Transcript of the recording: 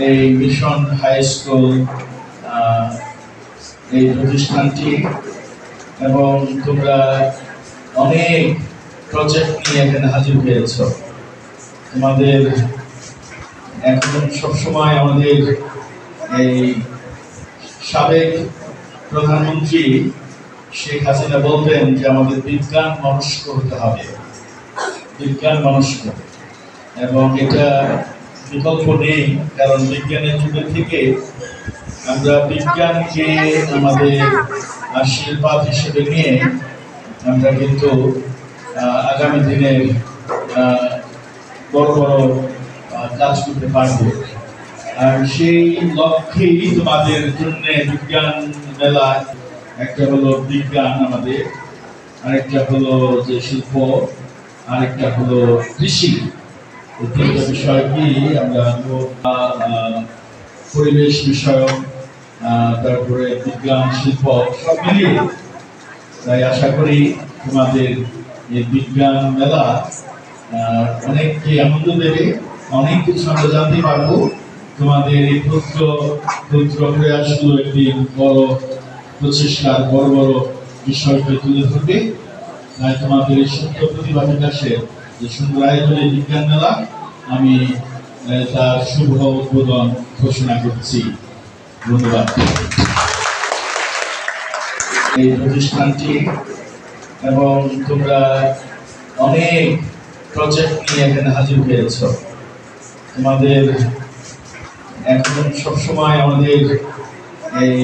এই mission high school এই প্রতিষ্ঠানটি এবং তোমরা অনেক প্রজেক্ট নিয়ে এখানে হাজির হয়েছ। তোমাদের এখন সবসময় আমাদের এই সাবেক প্রধানমন্ত্রী শেখ হাসিনা বলতেন যে আমাদের বিজ্ঞান মনস্ক হতে হবে, বিজ্ঞান মনস্ক, এবং এটা বিকল্প নেই। কারণ বিজ্ঞানের যুগের থেকে আমরা বিজ্ঞানকে আমাদের আশীর্বাদ হিসেবে নিয়ে আমরা কিন্তু আগামী দিনের বড় বড় কাজ করতে পারবো। আর সেই লক্ষ্যেই তোমাদের জন্য বিজ্ঞান মেলা, একটা হলো বিজ্ঞান আমাদের, আরেকটা হলো যে শিল্প, আরেকটা হলো কৃষি। তিনটা বিষয় কি আমরা পরিবেশ বিষয়ক, তারপরে বিজ্ঞান, শিল্প সব মিলিয়ে। তাই আশা করি তোমাদের এই বিজ্ঞান মেলা অনেককে আনন্দ দেবে, অনেক কিছু আমরা জানতে পারবো। তোমাদের এই ক্ষুদ্র ক্ষুদ্র প্রয়াসগুলো একটি বড় প্রচেষ্টার বড় বড় বিষয়কে তুলে ধরবে। তাই তোমাদের এই সত্য প্রতিভা বিকাশের যে সুন্দর আয়োজনের বিজ্ঞান মেলা, আমি তার শুভ উদ্বোধন ঘোষণা করছি। ধন্যবাদ। এই প্রতিষ্ঠানটি এবং তোমরা অনেক প্রজেক্ট নিয়ে এখানে হাজির হয়েছ। তোমাদের এখন সবসময় আমাদের এই